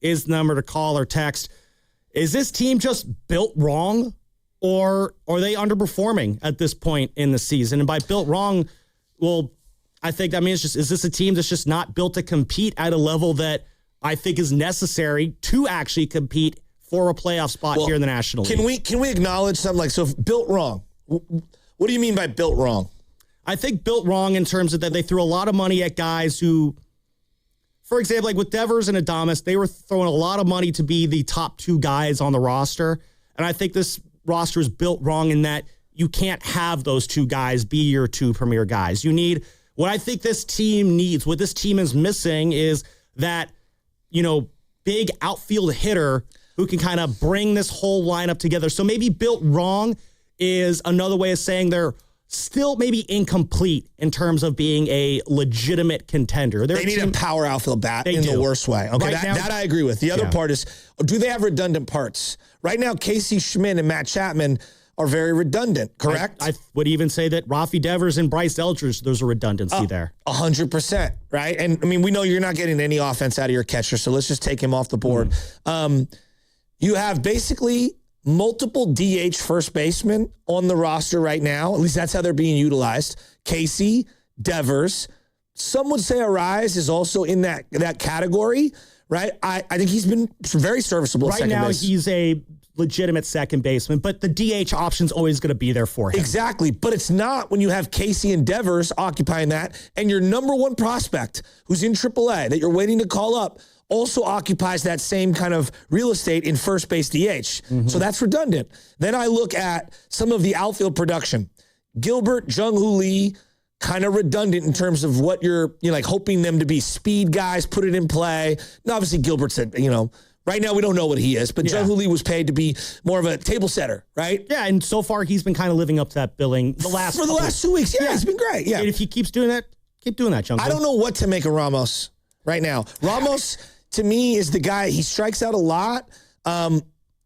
is the number to call or text. Is this team just built wrong, or are they underperforming at this point in the season? And by built wrong, well, I think that means is this a team that's just not built to compete at a level that I think is necessary to actually compete for a playoff spot here in the National League? Can we acknowledge something like, so if built wrong, what do you mean by built wrong? I think built wrong in terms of that they threw a lot of money at guys who, for example, like with Devers and Adames, they were throwing a lot of money to be the top two guys on the roster. And I think this roster is built wrong in that you can't have those two guys be your two premier guys. You need, what I think this team needs, what this team is missing is that, big outfield hitter who can kind of bring this whole lineup together. So maybe built wrong is another way of saying they're still maybe incomplete in terms of being a legitimate contender. They need a power outfield bat in the worst way. Okay, right that I agree with. The other part is, do they have redundant parts? Right now, Schmidt and Matt Chapman are very redundant, correct? I would even say that Raffy Devers and Bryce Aldridge, there's a redundancy there. 100%, right? And, we know you're not getting any offense out of your catcher, so let's just take him off the board. You have basically multiple DH first basemen on the roster right now. At least that's how they're being utilized. Casey, Devers. Some would say Arise is also in that category, right? I think he's been very serviceable right now. He's a legitimate second baseman, but the DH option's always going to be there for him. Exactly, but it's not when you have Casey and Devers occupying that, and your number one prospect, who's in AAA, that you're waiting to call up, also occupies that same kind of real estate in first base DH. So that's redundant. Then I look at some of the outfield production. Gilbert, Jung-Hoo Lee, kind of redundant in terms of what you're like hoping them to be speed guys, put it in play. Now, obviously, Gilbert said, right now we don't know what he is, but Jung-Hoo Lee was paid to be more of a table setter, right? Yeah, and so far he's been kind of living up to that billing for the last 2 weeks. Yeah, it's been great. Yeah, and if he keeps doing that, keep doing that, Jung-Hoo. I don't know what to make of Ramos right now. Ramos, to me, is the guy. He strikes out a lot.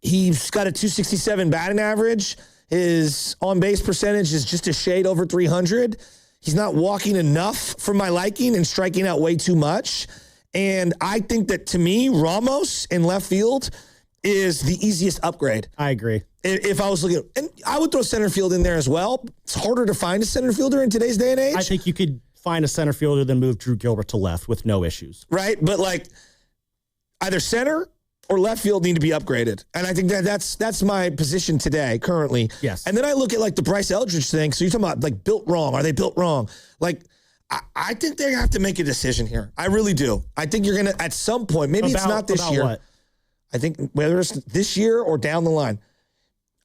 He's got a 267 batting average. His on-base percentage is just a shade over 300. He's not walking enough for my liking and striking out way too much. And I think that, to me, Ramos in left field is the easiest upgrade. I agree. If I was looking, and I would throw center field in there as well. It's harder to find a center fielder in today's day and age. I think you could find a center fielder than move Drew Gilbert to left with no issues. Right, but either center or left field need to be upgraded. And I think that's my position today, currently. Yes. And then I look at the Bryce Aldridge thing. So you're talking about built wrong. Are they built wrong? I think they have to make a decision here. I really do. I think you're going to, at some point, maybe it's not this year. What? I think whether it's this year or down the line,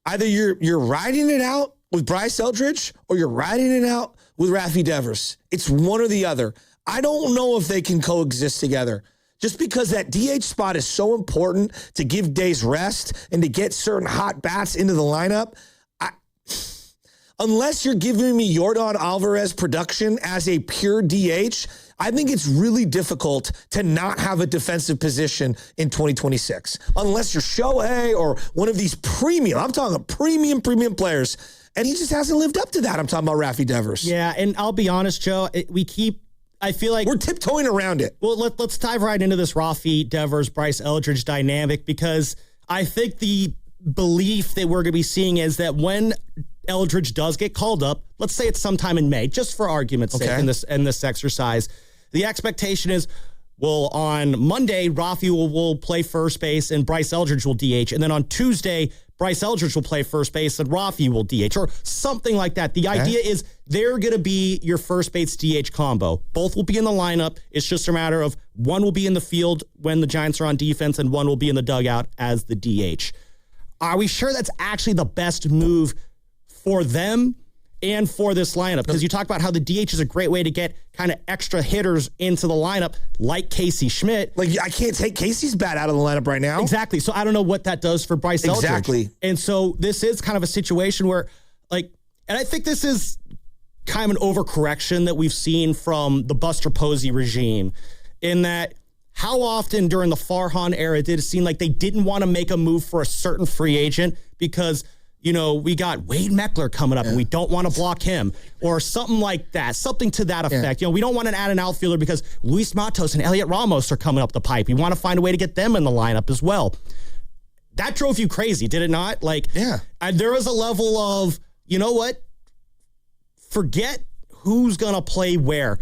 either you're riding it out with Bryce Aldridge or you're riding it out with Raffy Devers. It's one or the other. I don't know if they can coexist together. Just because that DH spot is so important to give days rest and to get certain hot bats into the lineup, unless you're giving me Yordan Alvarez production as a pure DH, I think it's really difficult to not have a defensive position in 2026. Unless you're Shohei or one of these premium, I'm talking premium players, and he just hasn't lived up to that. I'm talking about Raffy Devers. Yeah, and I'll be honest, Joe, I feel like we're tiptoeing around it. Well, let's dive right into this Raffy Devers, Bryce Aldridge dynamic, because I think the belief that we're going to be seeing is that when Aldridge does get called up, let's say it's sometime in May, just for argument's sake in this exercise, the expectation is, well, on Monday, Raffy will play first base and Bryce Aldridge will DH. And then on Tuesday, Bryce Aldridge will play first base and Raffy will DH or something like that. The idea is they're going to be your first base DH combo. Both will be in the lineup. It's just a matter of one will be in the field when the Giants are on defense and one will be in the dugout as the DH. Are we sure that's actually the best move for them and for this lineup? Because you talk about how the DH is a great way to get kind of extra hitters into the lineup, like Casey Schmidt. I can't take Casey's bat out of the lineup right now. Exactly. So I don't know what that does for Bryce Aldridge. Exactly. And so this is kind of a situation where, and I think this is kind of an overcorrection that we've seen from the Buster Posey regime, in that how often during the Farhan era did it seem like they didn't want to make a move for a certain free agent because we got Wade Meckler coming up and we don't want to block him or something like that, something to that effect. We don't want to add an outfielder because Luis Matos and Elliot Ramos are coming up the pipe. We want to find a way to get them in the lineup as well. That drove you crazy, did it not? There was a level of, you know what? Forget who's going to play where.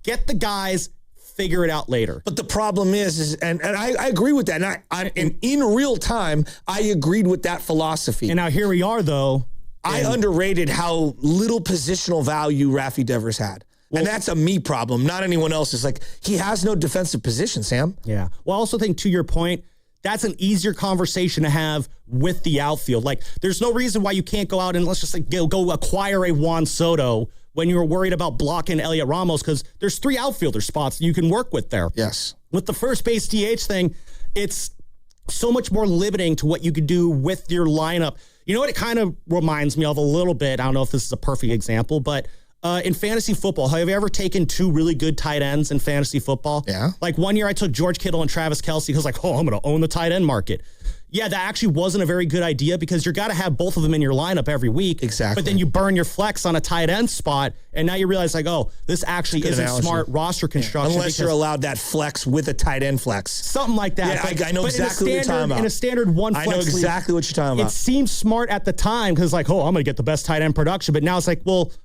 Get the guys, figure it out later. But the problem is and I agree with that. And in real time, I agreed with that philosophy. And now here we are, though. I underrated how little positional value Raffy Devers had. And that's a me problem, not anyone else's. He has no defensive position, Sam. Yeah. Well, I also think, to your point, that's an easier conversation to have with the outfield. There's no reason why you can't go out and let's just go acquire a Juan Soto when you're worried about blocking Elliot Ramos, because there's 3 outfielder spots that you can work with there. Yes. With the first base DH thing, it's so much more limiting to what you can do with your lineup. You know what it kind of reminds me of a little bit? I don't know if this is a perfect example, but in fantasy football, have you ever taken 2 really good tight ends in fantasy football? Yeah. One year I took George Kittle and Travis Kelce because I'm going to own the tight end market. Yeah, that actually wasn't a very good idea because you got to have both of them in your lineup every week. Exactly. But then you burn your flex on a tight end spot, and now you realize this actually isn't smart roster construction. Unless you're allowed that flex with a tight end flex. Something like that. Yeah, I know exactly what you're talking about. In a standard one flex I know exactly what you're talking about. It seemed smart at the time because I'm going to get the best tight end production. But now it's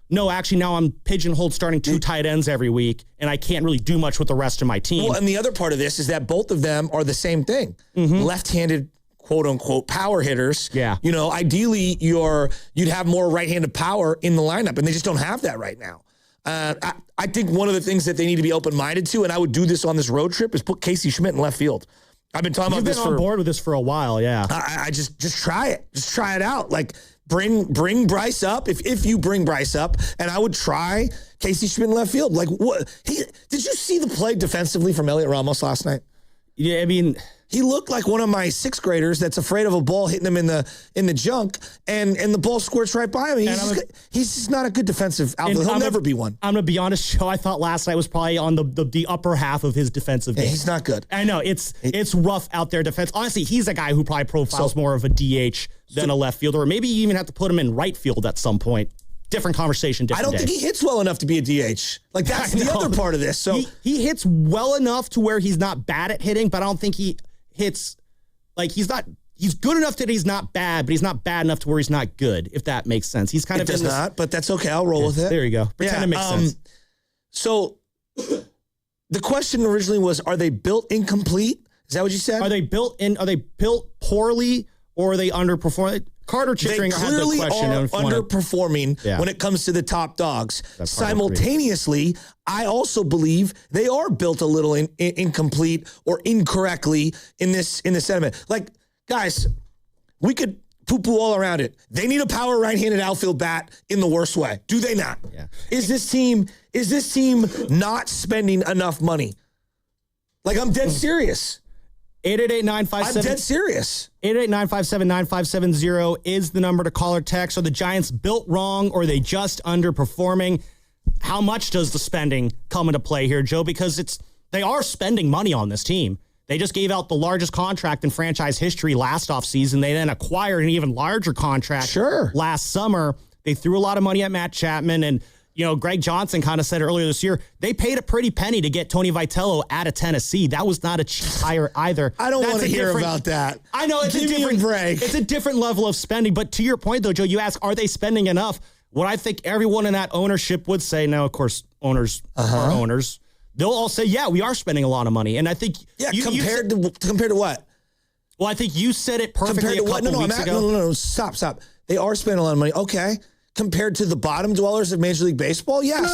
no, actually now I'm pigeonholed starting 2 tight ends every week, and I can't really do much with the rest of my team. Well, and the other part of this is that both of them are the same thing. Left-handed, quote unquote, power hitters. Yeah. Ideally you'd have more right-handed power in the lineup, and they just don't have that right now. I think one of the things that they need to be open-minded to, and I would do this on this road trip, is put Casey Schmidt in left field. I've been talking about this You've been on board with this for a while, yeah. I just try it. Just try it out. Bring Bryce up if you bring Bryce up, and I would try Casey Schmidt in left field. What? Did you see the play defensively from Elliot Ramos last night? Yeah, I mean, he looked like one of my 6th graders that's afraid of a ball hitting him in the junk, and the ball squirts right by him. He's just not a good defensive outfielder. He'll never be one. I'm gonna be honest, Joe. I thought last night was probably on the upper half of his defensive game. He's not good. I know it's rough out there defense. Honestly, he's a guy who probably profiles more of a DH than a left fielder, or maybe you even have to put him in right field at some point. Different conversation, different day. I don't think he hits well enough to be a DH. That's the other part of this. So he hits well enough to where he's not bad at hitting, but I don't think he hits he's good enough that he's not bad, but he's not bad enough to where he's not good, if that makes sense. He's kind of does not, but that's okay. I'll roll with it. There you go. Pretend it makes sense. So the question originally was, are they built incomplete? Is that what you said? Are they built poorly, or are they underperforming? Carter Chickering they clearly had the question. are underperforming when it comes to the top dogs. Simultaneously, I also believe they are built a little incomplete or incorrectly in this sentiment. Guys, we could poo-poo all around it. They need a power right-handed outfield bat in the worst way. Do they not? Yeah. Is this team not spending enough money? I'm dead serious. 888-957. I'm dead serious. 888-957-9570 is the number to call or text. Are the Giants built wrong, or are they just underperforming? How much does the spending come into play here, Joe? Because they are spending money on this team. They just gave out the largest contract in franchise history last offseason. They then acquired an even larger contract last summer. They threw a lot of money at Matt Chapman, and Greg Johnson kind of said earlier this year, they paid a pretty penny to get Tony Vitello out of Tennessee. That was not a cheap hire either. I don't want to hear about that. I know it's a different break. It's a different level of spending. But to your point, though, Joe, you ask, are they spending enough? What I think everyone in that ownership would say, now, of course, owners are owners. They'll all say, yeah, we are spending a lot of money. And I think... Yeah, compared to what? Well, I think you said it perfectly a couple weeks ago. No, stop. They are spending a lot of money. Okay. Compared to the bottom dwellers of Major League Baseball? Yes.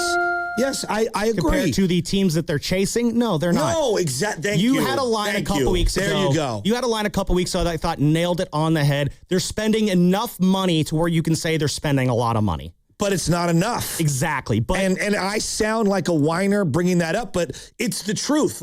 Yes, I agree. Compared to the teams that they're chasing? No, they're not. No, exactly. You had a line a couple weeks ago. There you go. You had a line a couple weeks ago that I thought nailed it on the head. They're spending enough money to where you can say they're spending a lot of money. But it's not enough. Exactly. But and I sound like a whiner bringing that up, but it's the truth.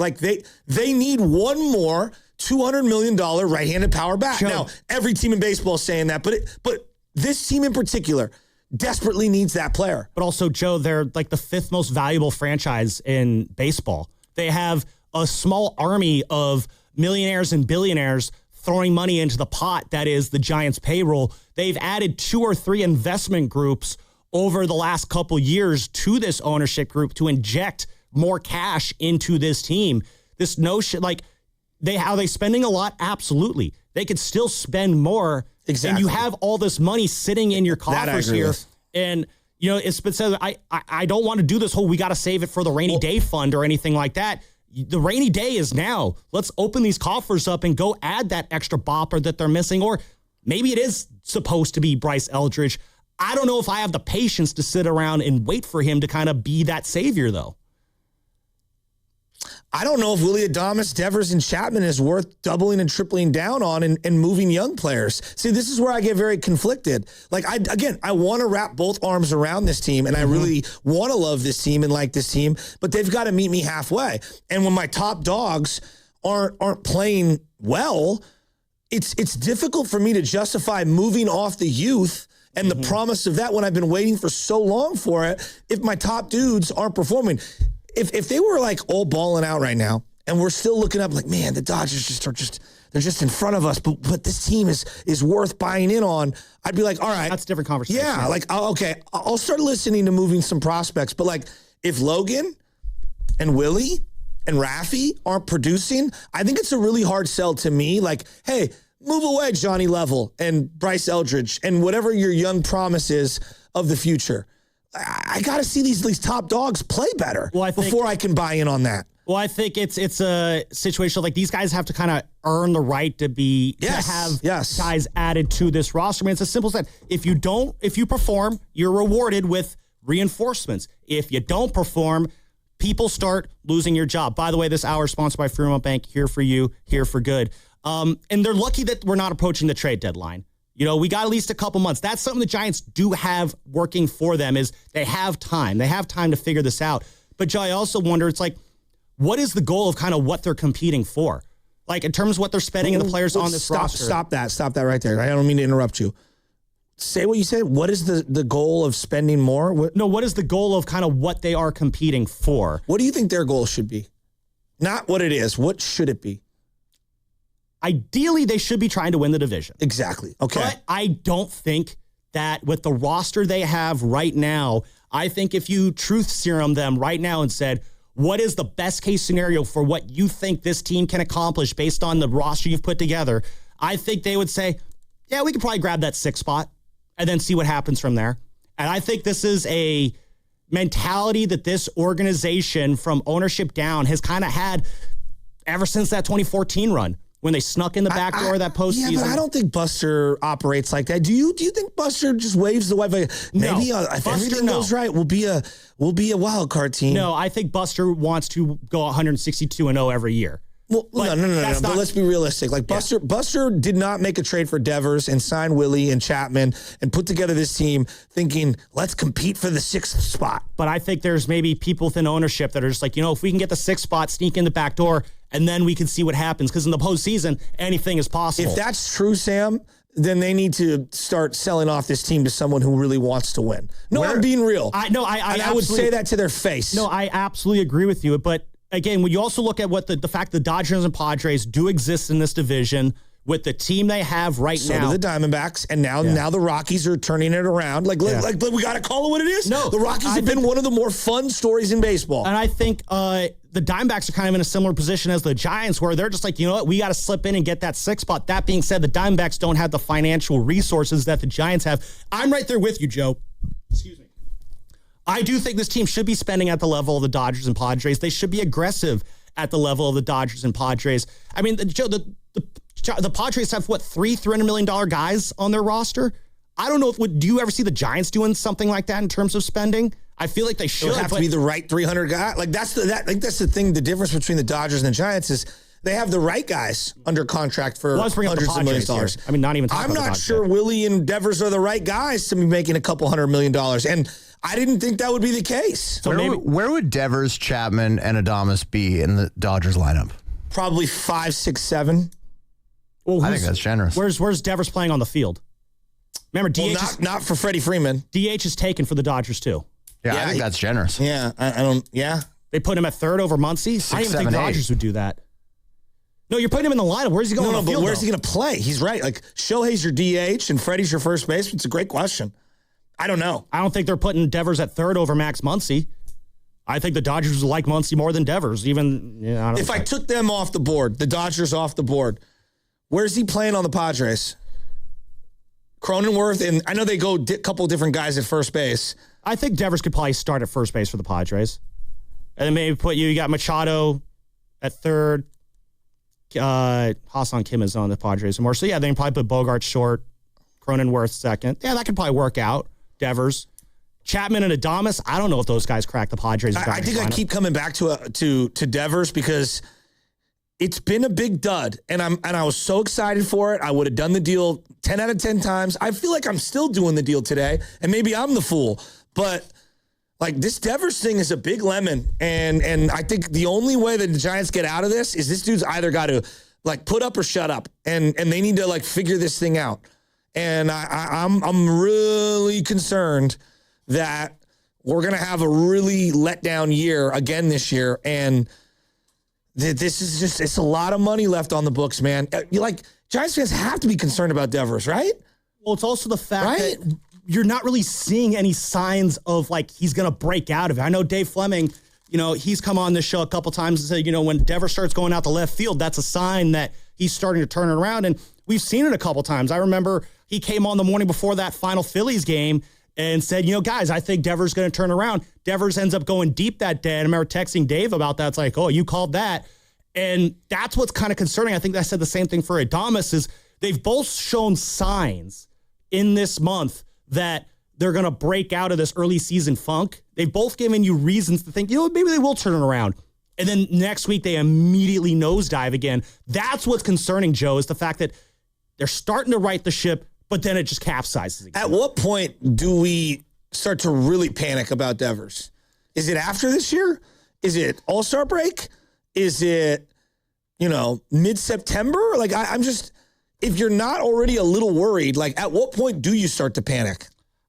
They need one more $200 million right-handed power bat. Sure. Now, every team in baseball is saying that, but this team in particular desperately needs that player. But also, Joe, they're the 5th most valuable franchise in baseball. They have a small army of millionaires and billionaires throwing money into the pot that is the Giants' payroll. They've added 2 or 3 investment groups over the last couple years to this ownership group to inject more cash into this team. This notion, like, are they spending a lot? Absolutely. They could still spend more. Exactly. And you have all this money sitting in your coffers here. And, you know, it's been said, I don't want to do this whole, we got to save it for the rainy day fund or anything like that. The rainy day is now. Let's open these coffers up and go add that extra bopper that they're missing. Or maybe it is supposed to be Bryce Aldridge. I don't know if I have the patience to sit around and wait for him to kind of be that savior, though. I don't know if Willy Adames, Devers, and Chapman is worth doubling and tripling down on and moving young players. See, this is where I get very conflicted. Like, I want to wrap both arms around this team, and I really want to love this team and like this team, but they've got to meet me halfway. And when my top dogs aren't playing well, it's difficult for me to justify moving off the youth and the promise of that when I've been waiting for so long for it if my top dudes aren't performing. If they were like all balling out right now and we're still looking up like, man, the Dodgers they're just in front of us, but this team is worth buying in on, I'd be like, all right. That's a different conversation. Yeah, like, okay, I'll start listening to moving some prospects. But like, if Logan and Willy and Raffy aren't producing, I think it's a really hard sell to me. Like, hey, move away, Johnny Level and Bryce Aldridge and whatever your young promise is of the future. I got to see these top dogs play better before I can buy in on that. Well, I think it's a situation like these guys have to kind of earn the right to have guys added to this roster. I mean, it's as simple as that. If you perform, you're rewarded with reinforcements. If you don't perform, people start losing your job. By the way, this hour is sponsored by Fremont Bank. Here for you, here for good. And they're lucky that we're not approaching the trade deadline. You know, we got at least a couple months. That's something the Giants do have working for them is they have time. They have time to figure this out. But, Joe, I also wonder, it's like, what is the goal of kind of what they're competing for? Like, in terms of what they're spending and the players on this roster. Stop that right there. I don't mean to interrupt you. Say what you said. What is the goal of spending more? What is the goal of kind of what they are competing for? What do you think their goal should be? Not what it is. What should it be? Ideally, they should be trying to win the division. Exactly. Okay. But I don't think that with the roster they have right now, I think if you truth serum them right now and said, what is the best case scenario for what you think this team can accomplish based on the roster you've put together, I think they would say, yeah, we could probably grab that 6th spot and then see what happens from there. And I think this is a mentality that this organization from ownership down has kind of had ever since that 2014 run. When they snuck in the back door of that postseason. Yeah, but I don't think Buster operates like that. Do you think Buster just waves the white flag? Maybe if everything goes right, we'll be a wild card team. No, I think Buster wants to go 162-0 every year. Well, no. But let's be realistic. Like Buster did not make a trade for Devers and sign Willy and Chapman and put together this team thinking, let's compete for the 6th spot. But I think there's maybe people within ownership that are just like, if we can get the 6th spot, sneak in the back door, and then we can see what happens. Because in the postseason, anything is possible. If that's true, Sam, then they need to start selling off this team to someone who really wants to win. No, I'm being real. I would say that to their face. No, I absolutely agree with you. But again, when you also look at what the fact the Dodgers and Padres do exist in this division with the team they have now. So do the Diamondbacks, and now the Rockies are turning it around. Like we got to call it what it is. No, the Rockies have been one of the more fun stories in baseball. And I think the Diamondbacks are kind of in a similar position as the Giants, where they're just like, you know what, we got to slip in and get that 6th spot. That being said, the Diamondbacks don't have the financial resources that the Giants have. I'm right there with you, Joe. Excuse me. I do think this team should be spending at the level of the Dodgers and Padres. They should be aggressive at the level of the Dodgers and Padres. I mean, Joe, the Padres have, $300 million guys on their roster? I don't know do you ever see the Giants doing something like that in terms of spending? I feel like they should. It would have to be the right 300 guy. Like that's the thing. The difference between the Dodgers and the Giants is they have the right guys under contract for hundreds of millions of dollars. I mean, not even. I'm not sure Willy and Devers are the right guys to be making a couple $100 million, and I didn't think that would be the case. So where would Devers, Chapman, and Adames be in the Dodgers lineup? Probably 5, 6, 7. Well, I think that's generous. Where's Devers playing on the field? Remember, DH not for Freddie Freeman. DH is taken for the Dodgers too. Yeah, I think that's generous. Yeah, I don't. Yeah, they put him at 3rd over Muncy. I don't even think the Dodgers would do that. No, you're putting him in the lineup. Where's he going? No, on the but field, where's though? he going to play? He's right. Like, Shohei's your DH and Freddie's your first baseman. It's a great question. I don't know. I don't think they're putting Devers at third over Max Muncy. I think the Dodgers like Muncy more than Devers. Even if I took them off the board, the Dodgers off the board, where's he playing on the Padres? Cronenworth, and I know they go a couple different guys at first base. I think Devers could probably start at first base for the Padres. And then maybe you got Machado at third. Ha-Seong Kim is on the Padres more. So, yeah, they can probably put Bogart short, Cronenworth second. Yeah, that could probably work out. Devers. Chapman and Adames, I don't know if those guys crack the Padres. I think I keep coming back to Devers because it's been a big dud, and I was so excited for it. I would have done the deal 10 out of 10 times. I feel like I'm still doing the deal today, and maybe I'm the fool. But like, this Devers thing is a big lemon, and I think the only way that the Giants get out of this is this dude's either got to like put up or shut up, and they need to like figure this thing out. And I'm really concerned that we're gonna have a really letdown year again this year, and this is just, it's a lot of money left on the books, man. You like, Giants fans have to be concerned about Devers, right? Well, it's also the fact that you're not really seeing any signs of like he's going to break out of it. I know Dave Fleming, he's come on this show a couple times and said, when Devers starts going out to left field, that's a sign that he's starting to turn it around. And we've seen it a couple times. I remember he came on the morning before that final Phillies game and said, guys, I think Devers is going to turn around. Devers ends up going deep that day. And I remember texting Dave about that. It's like, oh, you called that. And that's what's kind of concerning. I think I said the same thing for Adames, is they've both shown signs in this month that they're going to break out of this early season funk. They've both given you reasons to think, maybe they will turn it around. And then next week they immediately nosedive again. That's what's concerning, Joe, is the fact that they're starting to right the ship, but then it just capsizes again. At what point do we start to really panic about Devers? Is it after this year? Is it All-Star break? Is it, mid-September? Like, I'm just, if you're not already a little worried, like, at what point do you start to panic?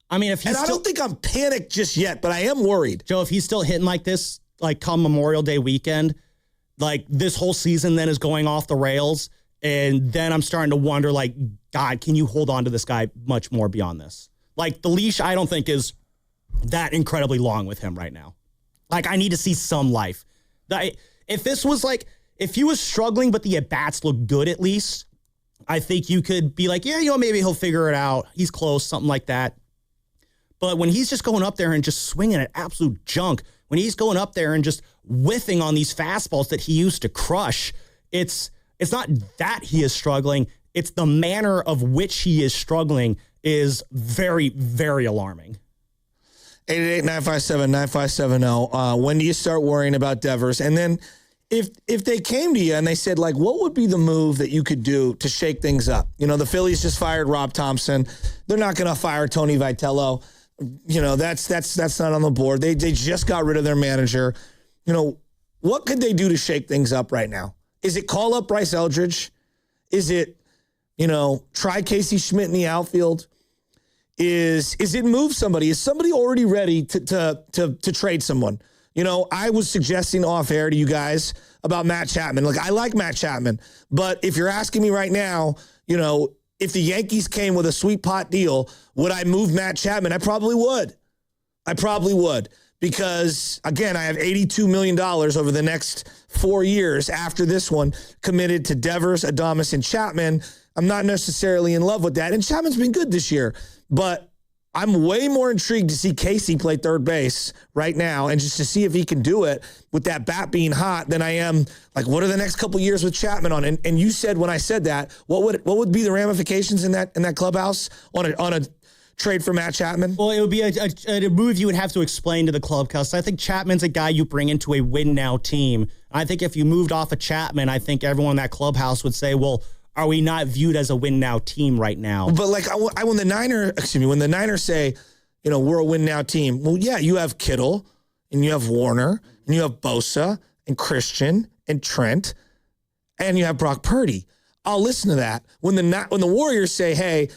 I mean, I don't think I'm panicked just yet, but I am worried. Joe, if he's still hitting like this, like come Memorial Day weekend, like this whole season then is going off the rails. And then I'm starting to wonder, like, God, can you hold on to this guy much more beyond this? Like, the leash, I don't think is that incredibly long with him right now. Like, I need to see some life. If this was like, if he was struggling, but the at-bats look good at least, I think you could be like, yeah, maybe he'll figure it out. He's close, something like that. But when he's just going up there and just swinging at absolute junk, when he's going up there and just whiffing on these fastballs that he used to crush, it's not that he is struggling. It's the manner of which he is struggling is very, very alarming. 888-957-9570. When do you start worrying about Devers? And then if they came to you and they said, like, what would be the move that you could do to shake things up? The Phillies just fired Rob Thompson. They're not going to fire Tony Vitello. That's not on the board. They just got rid of their manager. What could they do to shake things up right now? Is it call up Bryce Aldridge? Is it, try Casey Schmidt in the outfield? Is it move somebody? Is somebody already ready to trade someone? I was suggesting off air to you guys about Matt Chapman. Like, I like Matt Chapman, but if you're asking me right now, if the Yankees came with a sweet pot deal, would I move Matt Chapman? I probably would. Because, again, I have $82 million over the next 4 years after this one committed to Devers, Adames, and Chapman. I'm not necessarily in love with that. And Chapman's been good this year. But I'm way more intrigued to see Casey play third base right now and just to see if he can do it with that bat being hot than I am, like, what are the next couple years with Chapman on? And you said when I said that, what would be the ramifications in that clubhouse on a trade for Matt Chapman? Well, it would be a move you would have to explain to the clubhouse. I think Chapman's a guy you bring into a win-now team. I think if you moved off of Chapman, I think everyone in that clubhouse would say, well, are we not viewed as a win-now team right now? But like when the Niners say, we're a win-now team. Well, yeah, you have Kittle and you have Warner and you have Bosa and Christian and Trent and you have Brock Purdy. I'll listen to that. When the Warriors say, hey,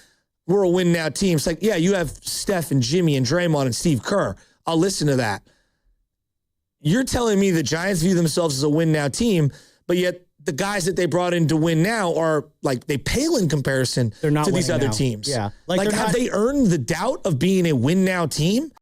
we're a win-now team, it's like, yeah, you have Steph and Jimmy and Draymond and Steve Kerr. I'll listen to that. You're telling me the Giants view themselves as a win-now team, but yet the guys that they brought in to win now are like they pale in comparison They're not to these winning other now. teams. Yeah. Like have they earned the doubt of being a win now team?